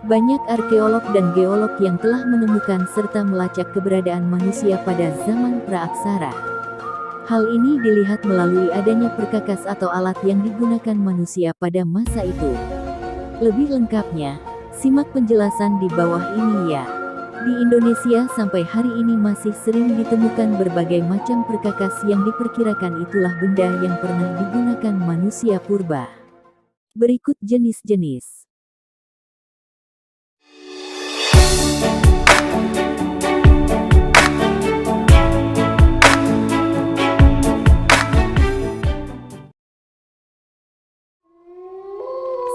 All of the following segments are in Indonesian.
Banyak arkeolog dan geolog yang telah menemukan serta melacak keberadaan manusia pada zaman praaksara. Hal ini dilihat melalui adanya perkakas atau alat yang digunakan manusia pada masa itu. Lebih lengkapnya, simak penjelasan di bawah ini ya. Di Indonesia sampai hari ini masih sering ditemukan berbagai macam perkakas yang diperkirakan itulah benda yang pernah digunakan manusia purba. Berikut jenis-jenis.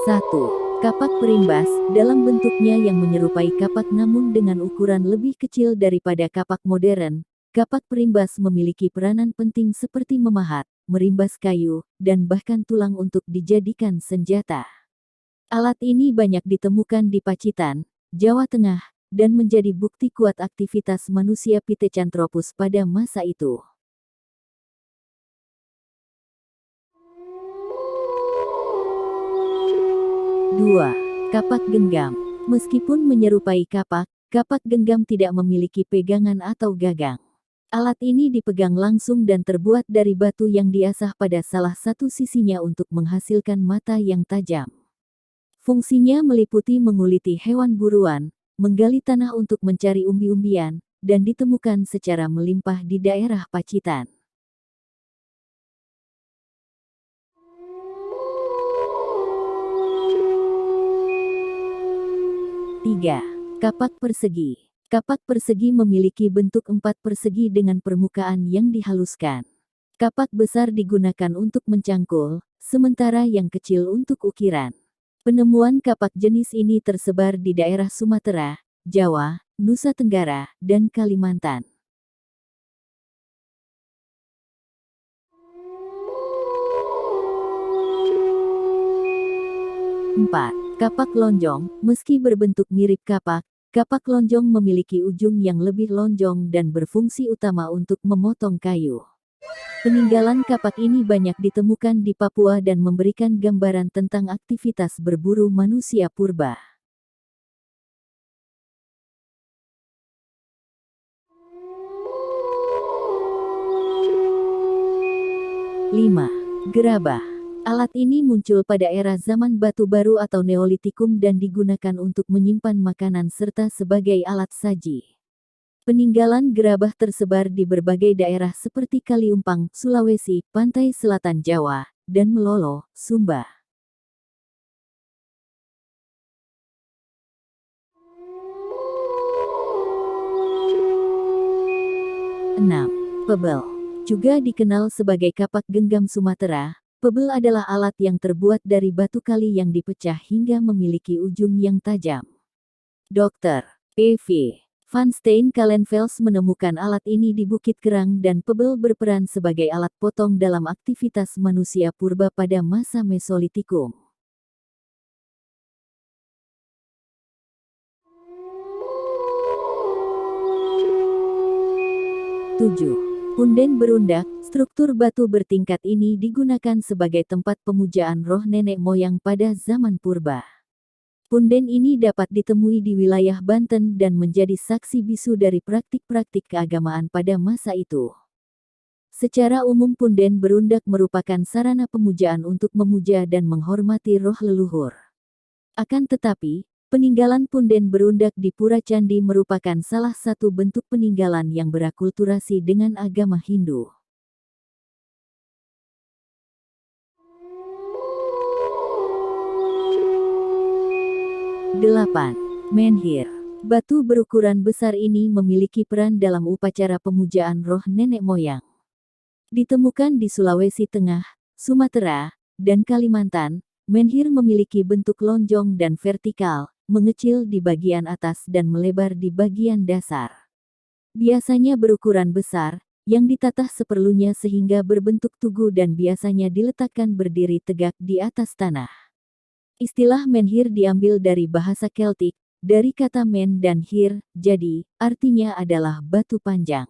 1. Kapak perimbas, dalam bentuknya yang menyerupai kapak namun dengan ukuran lebih kecil daripada kapak modern. Kapak perimbas memiliki peranan penting seperti memahat, merimbas kayu, dan bahkan tulang untuk dijadikan senjata. Alat ini banyak ditemukan di Pacitan, Jawa Tengah, dan menjadi bukti kuat aktivitas manusia Pithecanthropus pada masa itu. 2. Kapak genggam. Meskipun menyerupai kapak, kapak genggam tidak memiliki pegangan atau gagang. Alat ini dipegang langsung dan terbuat dari batu yang diasah pada salah satu sisinya untuk menghasilkan mata yang tajam. Fungsinya meliputi menguliti hewan buruan, menggali tanah untuk mencari umbi-umbian, dan ditemukan secara melimpah di daerah Pacitan. 3. Kapak persegi. Kapak persegi memiliki bentuk 4 persegi dengan permukaan yang dihaluskan. Kapak besar digunakan untuk mencangkul, sementara yang kecil untuk ukiran. Penemuan kapak jenis ini tersebar di daerah Sumatera, Jawa, Nusa Tenggara, dan Kalimantan. 4. Kapak lonjong. Meski berbentuk mirip kapak, kapak lonjong memiliki ujung yang lebih lonjong dan berfungsi utama untuk memotong kayu. Peninggalan kapak ini banyak ditemukan di Papua dan memberikan gambaran tentang aktivitas berburu manusia purba. 5. Gerabah. Alat ini muncul pada era zaman batu baru atau Neolitikum dan digunakan untuk menyimpan makanan serta sebagai alat saji. Peninggalan gerabah tersebar di berbagai daerah seperti Kaliumpang, Sulawesi, pantai selatan Jawa, dan Melolo, Sumba. 6. Pebel. Juga dikenal sebagai kapak genggam Sumatera, pebel adalah alat yang terbuat dari batu kali yang dipecah hingga memiliki ujung yang tajam. Dr. P.V. Van Steen-Kallenfels menemukan alat ini di Bukit Kerang dan pebel berperan sebagai alat potong dalam aktivitas manusia purba pada masa Mesolitikum. 7. Punden berundak. Struktur batu bertingkat ini digunakan sebagai tempat pemujaan roh nenek moyang pada zaman purba. Punden ini dapat ditemui di wilayah Banten dan menjadi saksi bisu dari praktik-praktik keagamaan pada masa itu. Secara umum punden berundak merupakan sarana pemujaan untuk memuja dan menghormati roh leluhur. Akan tetapi, peninggalan punden berundak di Pura Candi merupakan salah satu bentuk peninggalan yang berakulturasi dengan agama Hindu. 8. Menhir. Batu berukuran besar ini memiliki peran dalam upacara pemujaan roh nenek moyang. Ditemukan di Sulawesi Tengah, Sumatera, dan Kalimantan, menhir memiliki bentuk lonjong dan vertikal, mengecil di bagian atas dan melebar di bagian dasar. Biasanya berukuran besar, yang ditatah seperlunya sehingga berbentuk tugu dan biasanya diletakkan berdiri tegak di atas tanah. Istilah menhir diambil dari bahasa Keltik, dari kata men dan hir, jadi, artinya adalah batu panjang.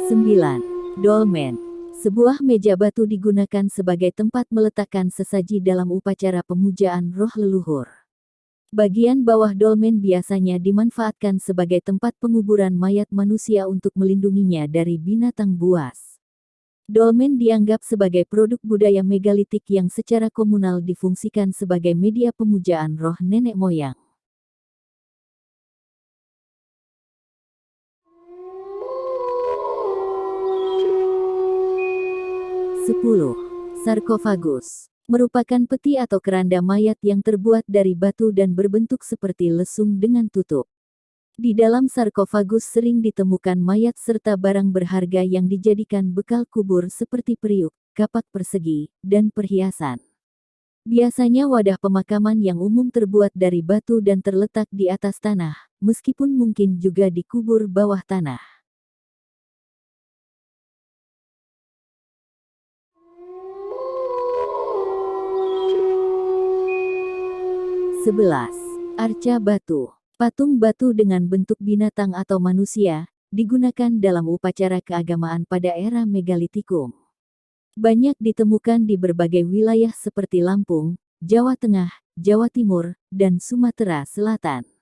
9. Dolmen. Sebuah meja batu digunakan sebagai tempat meletakkan sesaji dalam upacara pemujaan roh leluhur. Bagian bawah dolmen biasanya dimanfaatkan sebagai tempat penguburan mayat manusia untuk melindunginya dari binatang buas. Dolmen dianggap sebagai produk budaya megalitik yang secara komunal difungsikan sebagai media pemujaan roh nenek moyang. 10. Sarkofagus merupakan peti atau keranda mayat yang terbuat dari batu dan berbentuk seperti lesung dengan tutup. Di dalam sarkofagus sering ditemukan mayat serta barang berharga yang dijadikan bekal kubur seperti periuk, kapak persegi, dan perhiasan. Biasanya wadah pemakaman yang umum terbuat dari batu dan terletak di atas tanah, meskipun mungkin juga dikubur bawah tanah. 11. Arca batu. Patung batu dengan bentuk binatang atau manusia, digunakan dalam upacara keagamaan pada era megalitikum. Banyak ditemukan di berbagai wilayah seperti Lampung, Jawa Tengah, Jawa Timur, dan Sumatera Selatan.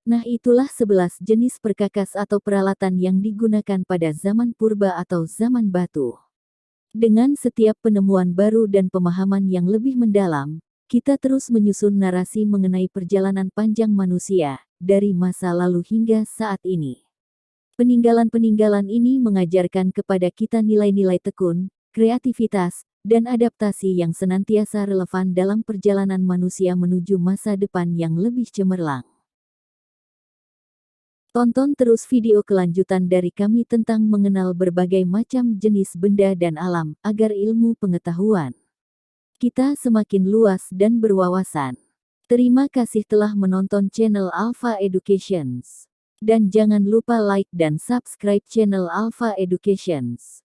Nah, itulah 11 jenis perkakas atau peralatan yang digunakan pada zaman purba atau zaman batu. Dengan setiap penemuan baru dan pemahaman yang lebih mendalam, kita terus menyusun narasi mengenai perjalanan panjang manusia, dari masa lalu hingga saat ini. Peninggalan-peninggalan ini mengajarkan kepada kita nilai-nilai tekun, kreativitas, dan adaptasi yang senantiasa relevan dalam perjalanan manusia menuju masa depan yang lebih cemerlang. Tonton terus video kelanjutan dari kami tentang mengenal berbagai macam jenis benda dan alam, agar ilmu pengetahuan kita semakin luas dan berwawasan. Terima kasih telah menonton channel Alpha Educations. Dan jangan lupa like dan subscribe channel Alpha Educations.